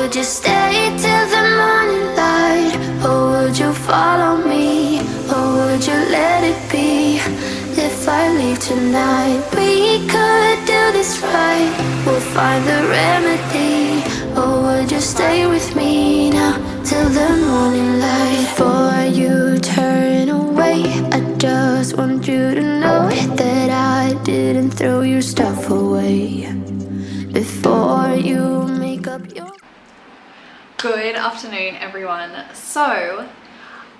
would you stay till the morning light? Or would you follow me? Or would you let it be? If I leave tonight, we could do this right. We'll find the remedy. Or would you stay with me now till the morning light? Before you turn away, I just want you to know that I didn't throw your stuff away. Before you make up your... Good afternoon, everyone. So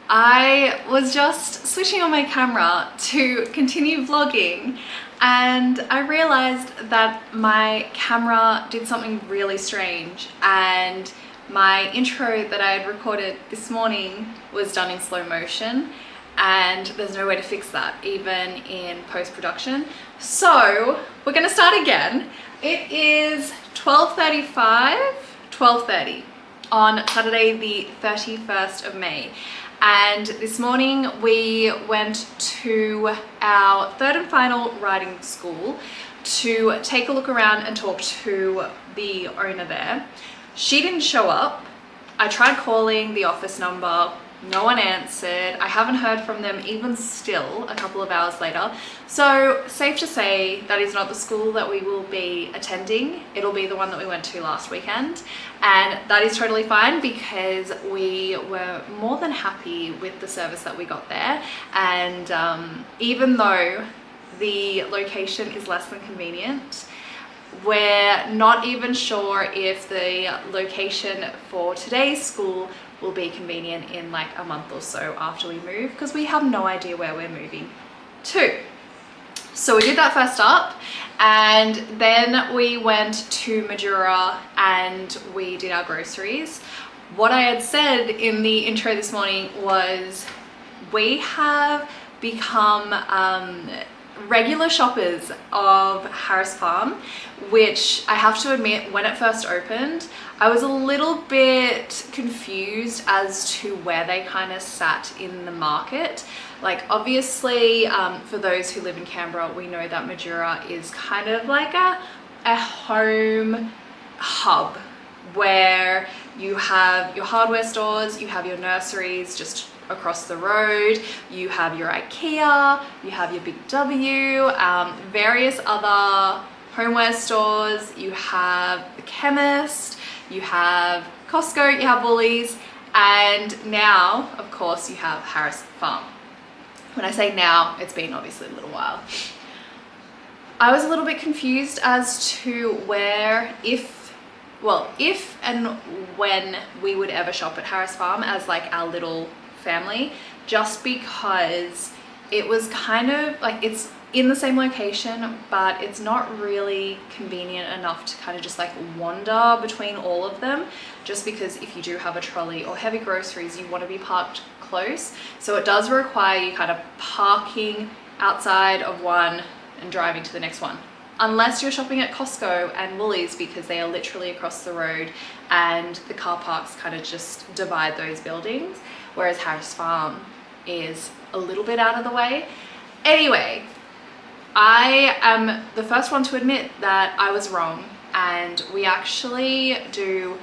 I was just switching on my camera to continue vlogging, and I realized that my camera did something really strange, and my intro that I had recorded this morning was done in slow motion, and there's no way to fix that even in post-production. So we're gonna start again. It is 12:30 on Saturday the 31st of May. And this morning we went to our third and final riding school to take a look around and talk to the owner there. She didn't show up. I tried calling the office number, no one answered. I haven't heard from them even still a couple of hours later. So safe to say that is not the school that we will be attending. It'll be the one that we went to last weekend. And that is totally fine because we were more than happy with the service that we got there. And even though the location is less than convenient, we're not even sure if the location for today's school will be convenient in like a month or so after we move, because we have no idea where we're moving to. So we did that first up, and then we went to Madura and we did our groceries. What I had said in the intro this morning was we have become regular shoppers of Harris Farm, which I have to admit, when it first opened, I was a little bit confused as to where they kind of sat in the market. Like obviously, for those who live in Canberra, we know that Madura is kind of like a home hub where you have your hardware stores, you have your nurseries just across the road, you have your IKEA, you have your Big W, various other homeware stores, you have the chemist, you have Costco, you have Woolies, and now, of course, you have Harris Farm. When I say now, it's been obviously a little while. I was a little bit confused as to where, if and when we would ever shop at Harris Farm as like our little family, just because it was kind of like, it's in the same location, but it's not really convenient enough to kind of just like wander between all of them, just because if you do have a trolley or heavy groceries, you want to be parked close. So it does require you kind of parking outside of one and driving to the next one, unless you're shopping at Costco and Woolies, because they are literally across the road and the car parks kind of just divide those buildings, whereas Harris Farm is a little bit out of the way. Anyway, I am the first one to admit that I was wrong, and we actually do,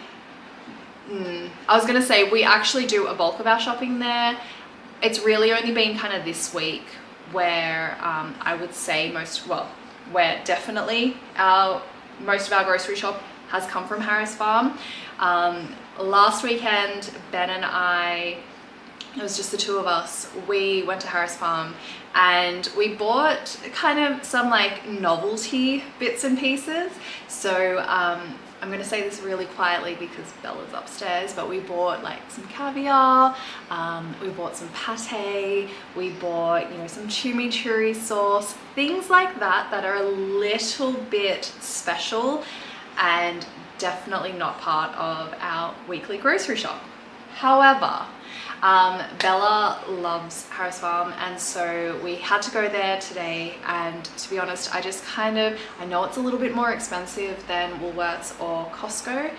we actually do a bulk of our shopping there. It's really only been kind of this week where I would say most of our grocery shop has come from Harris Farm. Last weekend, Ben and I, it was just the two of us, we went to Harris Farm and we bought kind of some like novelty bits and pieces. So I'm going to say this really quietly because Bella's upstairs, but we bought like some caviar, we bought some pate, we bought, you know, some chimichurri sauce, things like that that are a little bit special and definitely not part of our weekly grocery shop. However, Bella loves Harris Farm, and so we had to go there today, and to be honest, I know it's a little bit more expensive than Woolworths or Costco,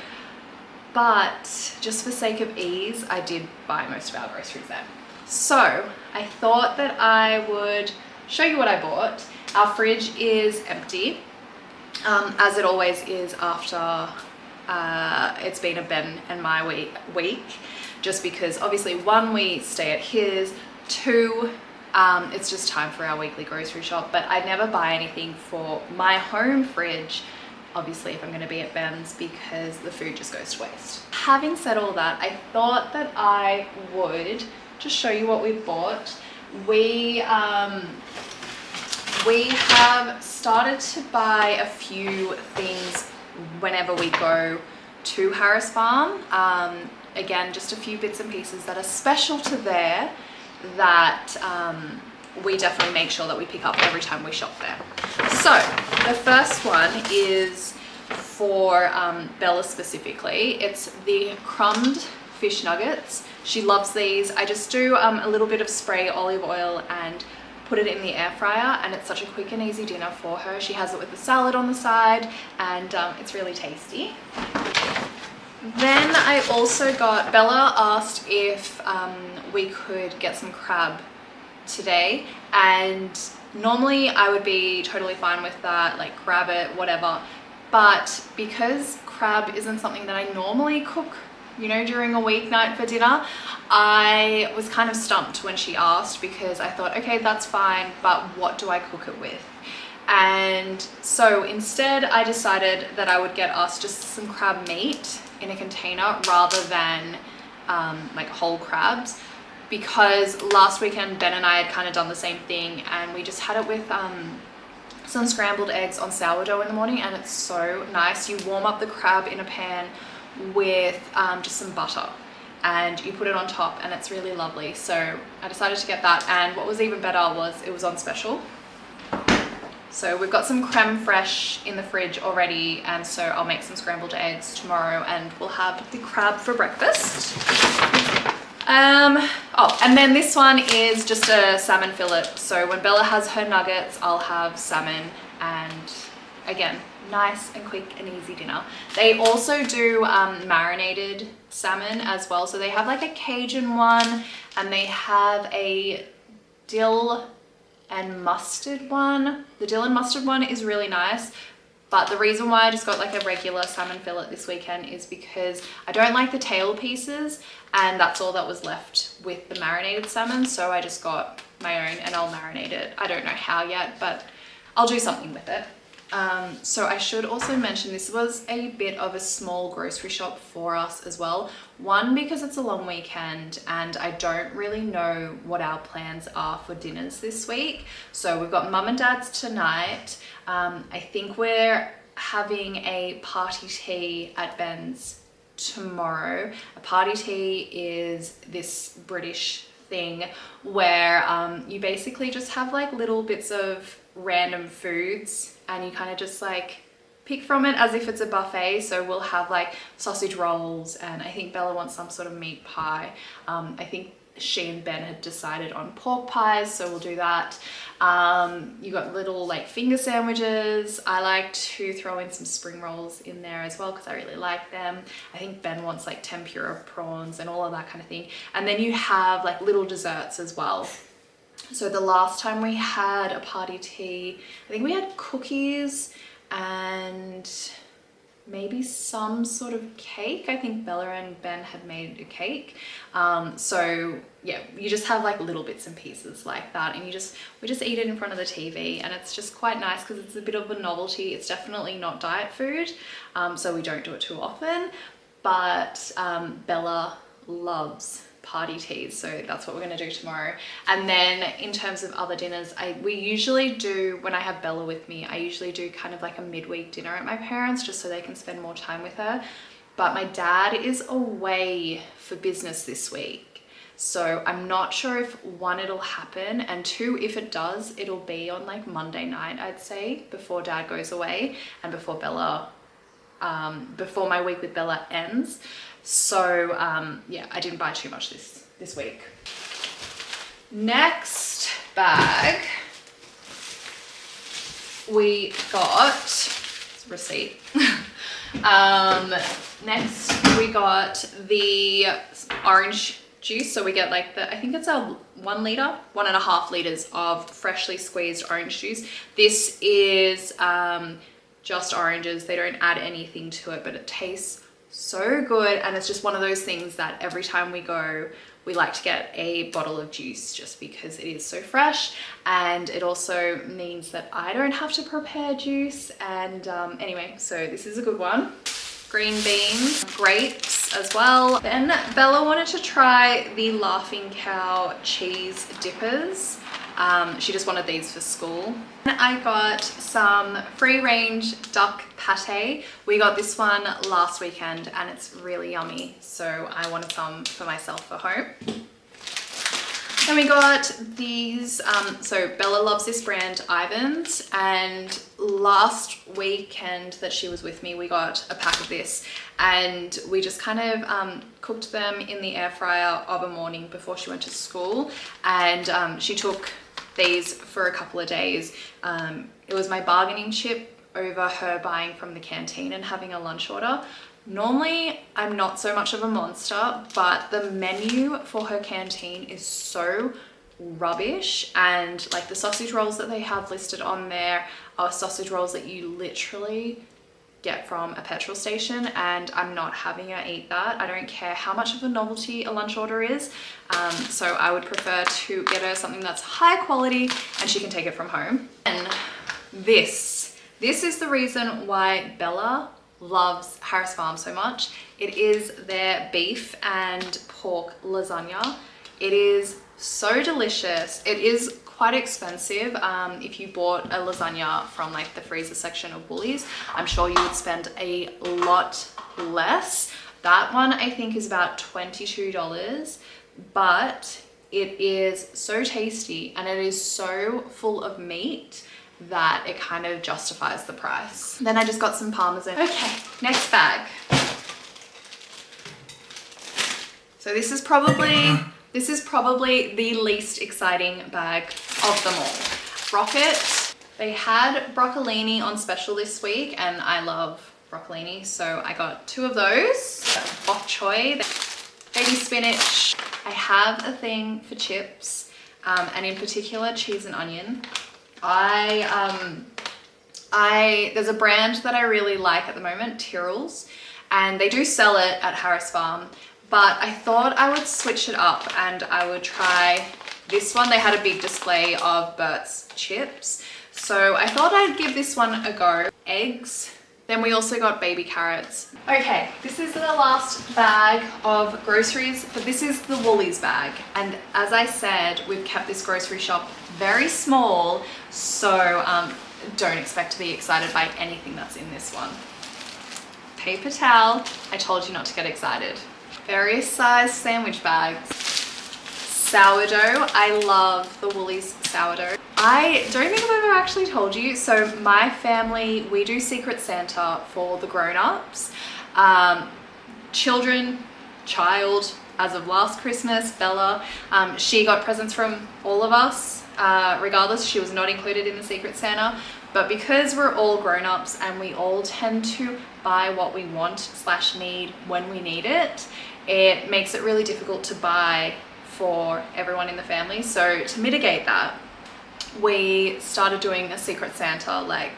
but just for sake of ease, I did buy most of our groceries there. So I thought that I would show you what I bought. Our fridge is empty, as it always is after it's been a Ben and my week, just because obviously one, we stay at his, two, it's just time for our weekly grocery shop, but I never buy anything for my home fridge, obviously if I'm going to be at Ben's, because the food just goes to waste. Having said all that, I thought that I would just show you what we've bought. We have started to buy a few things whenever we go to Harris Farm. Again, just a few bits and pieces that are special to there that we definitely make sure that we pick up every time we shop there. So the first one is for Bella specifically. It's the crumbed fish nuggets. She loves these. I just do a little bit of spray olive oil and put it in the air fryer, and it's such a quick and easy dinner for her. She has it with the salad on the side, and it's really tasty. Then I also got, Bella asked if we could get some crab today, and normally I would be totally fine with that, like grab it, whatever. But because crab isn't something that I normally cook, you know, during a weeknight for dinner, I was kind of stumped when she asked, because I thought, okay, that's fine, but what do I cook it with? And so instead I decided that I would get us just some crab meat in a container rather than like whole crabs, because last weekend Ben and I had kind of done the same thing, and we just had it with some scrambled eggs on sourdough in the morning, and it's so nice. You warm up the crab in a pan with just some butter, and you put it on top, and it's really lovely. So I decided to get that, and what was even better was it was on special. So we've got some creme fraiche in the fridge already, and so I'll make some scrambled eggs tomorrow, and we'll have the crab for breakfast. Oh, and then this one is just a salmon fillet. So when Bella has her nuggets, I'll have salmon, and again, nice and quick and easy dinner. They also do marinated salmon as well. So they have like a Cajun one, and they have a dill and mustard one. The dill and mustard one is really nice, but the reason why I just got like a regular salmon fillet this weekend is because I don't like the tail pieces, and that's all that was left with the marinated salmon. So I just got my own, and I'll marinate it. I don't know how yet, but I'll do something with it. So I should also mention this was a bit of a small grocery shop for us as well. One, because it's a long weekend and I don't really know what our plans are for dinners this week. So we've got mum and dad's tonight. I think we're having a party tea at Ben's tomorrow. A party tea is this British thing where you basically just have like little bits of random foods, and you kind of just like pick from it as if it's a buffet. So we'll have like sausage rolls, and I think Bella wants some sort of meat pie. I think she and Ben had decided on pork pies, so we'll do that. You got little like finger sandwiches. I like to throw in some spring rolls in there as well because I really like them. I think Ben wants like tempura prawns and all of that kind of thing. And then you have like little desserts as well. So the last time we had a party tea, I think we had cookies and maybe some sort of cake. I think Bella and Ben had made a cake. So yeah, you just have like little bits and pieces like that, and we just eat it in front of the TV, and it's just quite nice because it's a bit of a novelty. It's definitely not diet food, so we don't do it too often, but Bella loves party teas, so that's what we're going to do tomorrow. And then in terms of other dinners, we usually do, when I have Bella with me, I usually do kind of like a midweek dinner at my parents' just so they can spend more time with her. But my dad is away for business this week, so I'm not sure if one, it'll happen, and two, if it does, it'll be on like Monday night, I'd say, before dad goes away and before Bella before my week with Bella ends. So yeah, I didn't buy too much this week. Next bag, we got receipt. Next we got the orange juice. So we get like I think it's a 1 liter, 1.5 liters of freshly squeezed orange juice. This is just oranges. They don't add anything to it, but it tastes so good. And it's just one of those things that every time we go, we like to get a bottle of juice just because it is so fresh, and it also means that I don't have to prepare juice. And anyway, so this is a good one. Green beans, grapes as well. Then Bella wanted to try the Laughing Cow cheese dippers. She just wanted these for school. I got some free range duck pate. We got this one last weekend and it's really yummy, so I wanted some for myself for home. Then we got these, so Bella loves this brand, Ivan's, and last weekend that she was with me, we got a pack of this, and we just kind of cooked them in the air fryer of a morning before she went to school, and she took these for a couple of days. It was my bargaining chip over her buying from the canteen and having a lunch order. Normally, I'm not so much of a monster, but the menu for her canteen is so rubbish, and like the sausage rolls that they have listed on there are sausage rolls that you literally get from a petrol station, and I'm not having her eat that. I don't care how much of a novelty a lunch order is, so I would prefer to get her something that's high quality and she can take it from home. And this is the reason why Bella loves Harris Farm so much. It is their beef and pork lasagna. It is so delicious. It is quite expensive. If you bought a lasagna from like the freezer section of Woolies, I'm sure you would spend a lot less. That one I think is about $22, but it is so tasty and it is so full of meat that it kind of justifies the price. Then I just got some Parmesan. Okay, next bag. So this is probably the least exciting bag of them all. Rocket. They had broccolini on special this week and I love broccolini, so I got 2 of those. Bok choy, baby spinach. I have a thing for chips, and in particular cheese and onion. There's a brand that I really like at the moment, Tyrrell's, and they do sell it at Harris Farm, but I thought I would switch it up and I would try this one. They had a big display of Bert's chips, so I thought I'd give this one a go. Eggs. Then we also got baby carrots. Okay, this is the last bag of groceries, but this is the Woolies bag. And as I said, we've kept this grocery shop very small, so don't expect to be excited by anything that's in this one. Paper towel. I told you not to get excited. Various size sandwich bags. Sourdough. I love the Woolies sourdough. I don't think I've ever actually told you, so my family, we do Secret Santa for the grown-ups. Child, as of last Christmas, Bella, she got presents from all of us. Regardless, she was not included in the Secret Santa, but because we're all grown-ups and we all tend to buy what we want / need when we need it, it makes it really difficult to buy for everyone in the family. So to mitigate that, we started doing a Secret Santa like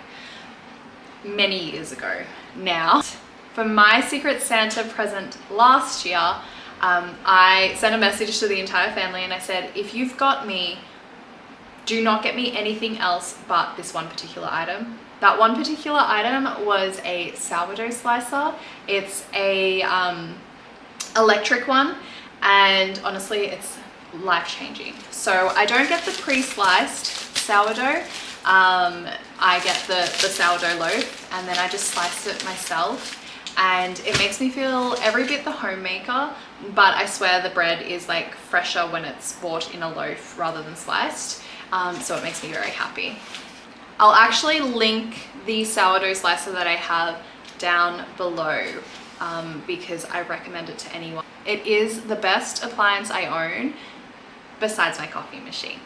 many years ago now. For my Secret Santa present last year, I sent a message to the entire family and I said, if you've got me, do not get me anything else but this one particular item. That one particular item was a sourdough slicer. It's a electric one, and honestly it's life-changing. So I don't get the pre-sliced sourdough. I get the sourdough loaf and then I just slice it myself, and it makes me feel every bit the homemaker, but I swear the bread is like fresher when it's bought in a loaf rather than sliced. So it makes me very happy. I'll actually link the sourdough slicer that I have down below because I recommend it to anyone. It is the best appliance I own besides my coffee machine.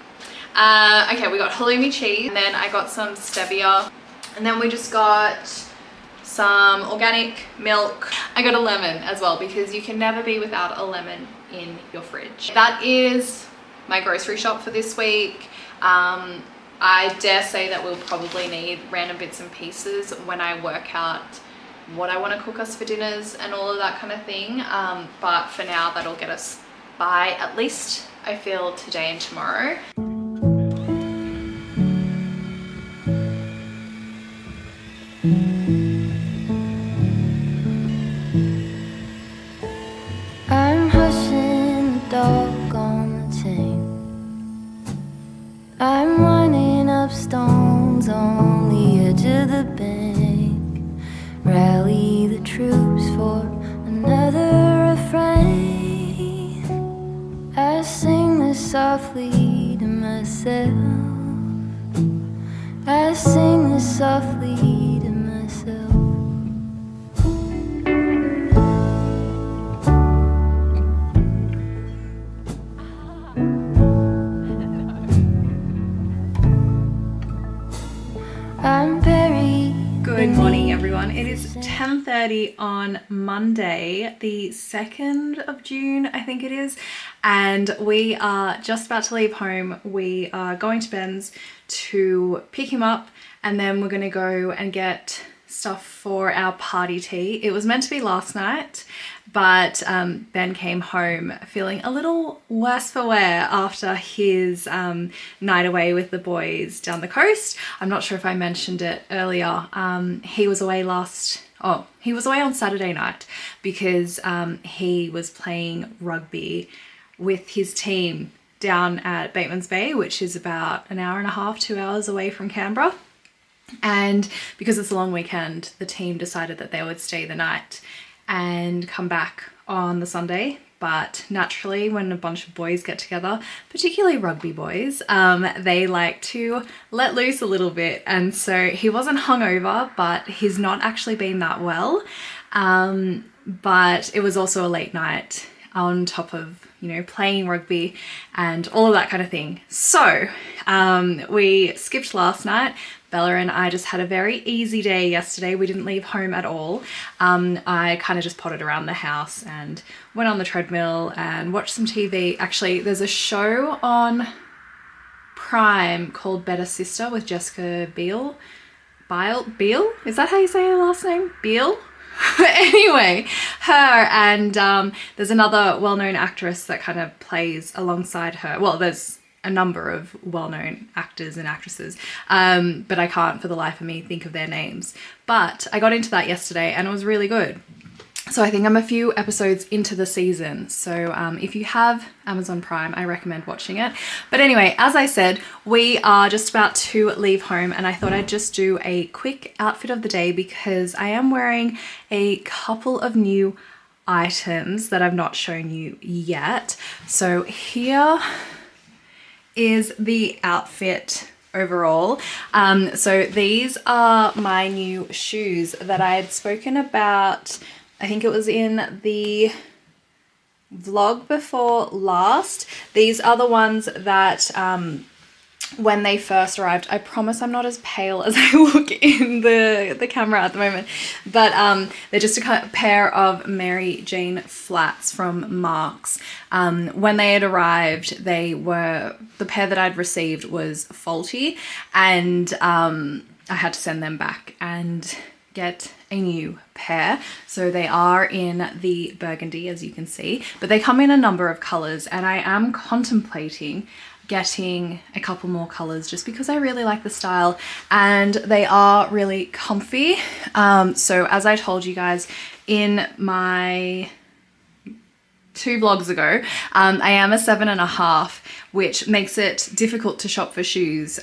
Okay, we got halloumi cheese, and then I got some stevia, and then we just got some organic milk. I got a lemon as well because you can never be without a lemon in your fridge. That is my grocery shop for this week. I dare say that we'll probably need random bits and pieces when I work out what I want to cook us for dinners and all of that kind of thing. But for now, that'll get us by at least, I feel, today and tomorrow. I'm hushing the dog on the chain. I'm running up stones on the edge of the bank. Rally the troops for another refrain. I sing this softly to myself. I sing this softly to myself. I'm buried. Good morning, everyone. It is 10:30 on Monday, the 2nd of June, I think it is, and we are just about to leave home. We are going to Ben's to pick him up, and then we're going to go and get stuff for our party tea. It was meant to be last night, but Ben came home feeling a little worse for wear after his night away with the boys down the coast. I'm not sure if I mentioned it earlier. He was away on Saturday night because he was playing rugby with his team down at Bateman's Bay, which is about an hour and a half, 2 hours away from Canberra. And because it's a long weekend, the team decided that they would stay the night and come back on the Sunday. But naturally, when a bunch of boys get together, particularly rugby boys, they like to let loose a little bit. And so he wasn't hungover, but he's not actually been that well. But it was also a late night on top of, playing rugby and all of that kind of thing. So we skipped last night. Bella and I just had a very easy day yesterday. We didn't leave home at all. I kind of just potted around the house and went on the treadmill and watched some TV. Actually, there's a show on Prime called Better Sister with Jessica Biel? Is that how you say her last name? Biel? Anyway, her and there's another well-known actress that kind of plays alongside her. Well, there's a number of well-known actors and actresses, but I can't for the life of me think of their names. But I got into that yesterday and it was really good. So I think I'm a few episodes into the season. So if you have Amazon Prime, I recommend watching it. But anyway, as I said, we are just about to leave home and I thought I'd just do a quick outfit of the day because I am wearing a couple of new items that I've not shown you yet. So here is the outfit overall. So these are my new shoes that I had spoken about. I think it was in the vlog before last. These are the ones that when they first arrived, I promise I'm not as pale as I look in the camera at the moment, but they're just a pair of Mary Jane flats from Marks. When they had arrived, the pair that I'd received was faulty and I had to send them back and get a new pair. So they are in the burgundy, as you can see, but they come in a number of colors and I am contemplating getting a couple more colors just because I really like the style and they are really comfy. So as I told you guys in my 2 vlogs ago, I am a 7.5, which makes it difficult to shop for shoes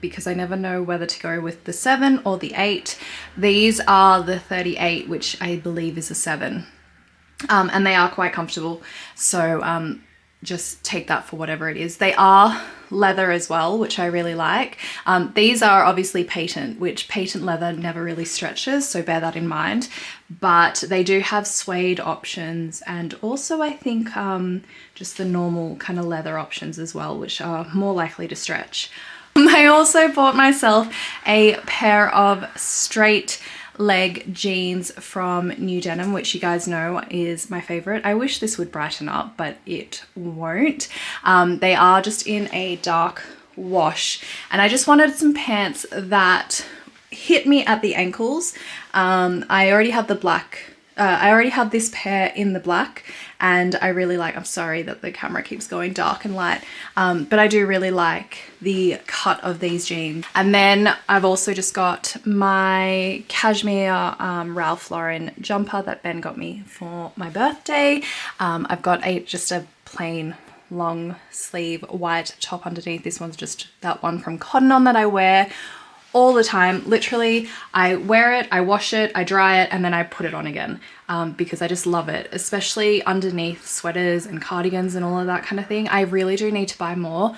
because I never know whether to go with the 7 or the 8. These are the 38, which I believe is a 7, and they are quite comfortable. So just take that for whatever it is. They are leather as well, which I really like. These are obviously patent, which patent leather never really stretches, so bear that in mind. But they do have suede options and also I think just the normal kind of leather options as well, which are more likely to stretch. I also bought myself a pair of straight leg jeans from New Denim, which you guys know is my favorite. I wish this would brighten up, but it won't. They are just in a dark wash and I just wanted some pants that hit me at the ankles. I already have the black. I already have this pair in the black, and I really like, I'm sorry that the camera keeps going dark and light, but I do really like the cut of these jeans. And then I've also just got my cashmere Ralph Lauren jumper that Ben got me for my birthday. I've got just a plain long sleeve white top underneath. This one's just that one from Cotton On that I wear all the time. Literally, I wear it, I wash it, I dry it, and then I put it on again because I just love it, especially underneath sweaters and cardigans and all of that kind of thing. I really do need to buy more,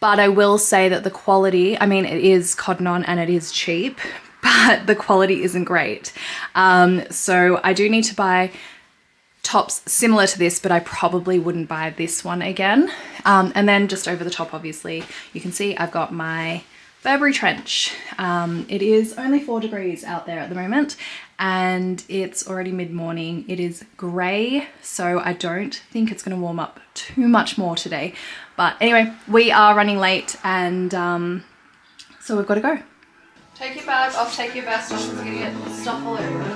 but I will say that the quality, I mean, it is Cotton On and it is cheap, but the quality isn't great. So I do need to buy tops similar to this, but I probably wouldn't buy this one again. And then just over the top, obviously, you can see I've got my Burberry trench. It is only 4 degrees out there at the moment, and it's already mid-morning. It is grey, so I don't think it's going to warm up too much more today. But anyway, we are running late, and so we've got to go. Take your bag off, take your vest off, we're going to get stuff all over it.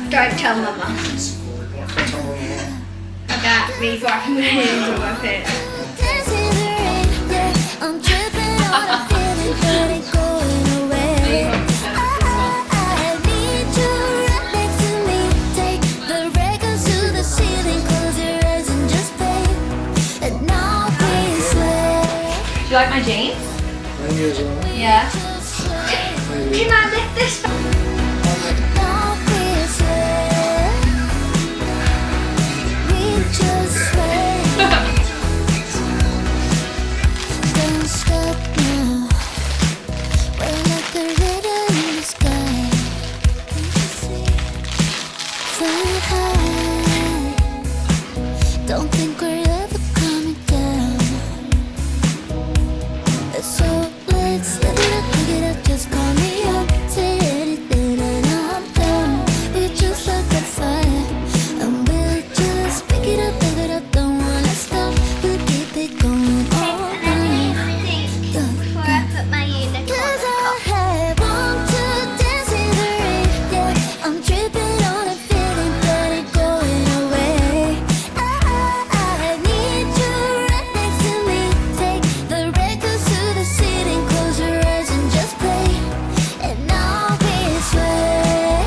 Don't tell Mama. About me walking with hands on my face. I'm tripping on a feeling that ain't going away. I need you right next to me. Take the records to the ceiling, close your eyes and just play. And now we sway. Do you like my jeans? Yeah. Can I lift this? Now we sway. We just sway. Don't stop now. We're like a river in the sky. Flying high. Don't think we're ever coming down. So let's live it up, pick it up, just call me up. Say anything and I'm down. We're just like a fire, and we'll just pick it up, don't wanna stop. We'll keep it going all night. Before I put my unicorn Cause I want to dance in the rain, yeah. I'm tripping on a feeling that ain't going away. I need you right next to me. Take the records to the ceiling, close your eyes and just play. And now we sway,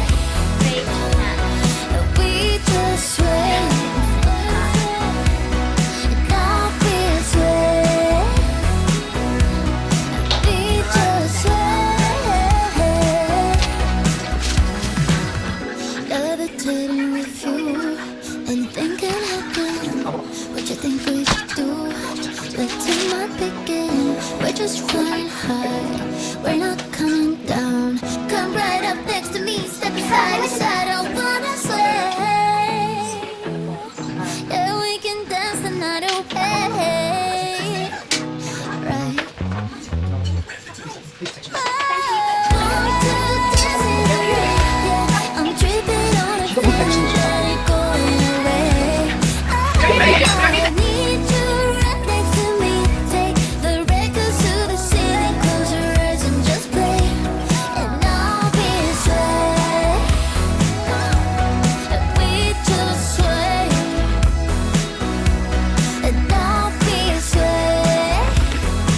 we just sway. And now we sway, we just sway. Levitating with you, anything can happen. What you think we should do? Let's take my begin. We're just flying high, we're not coming down. Come right up next to me, step side by side. I wanna sway. Yeah, we can dance the night away. Right. I'm tripping on a feeling that ain't going away. I need you right next to me. Take the records to the ceiling, close your eyes and just play. And now we sway, and we just sway. And now we sway.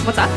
What's that?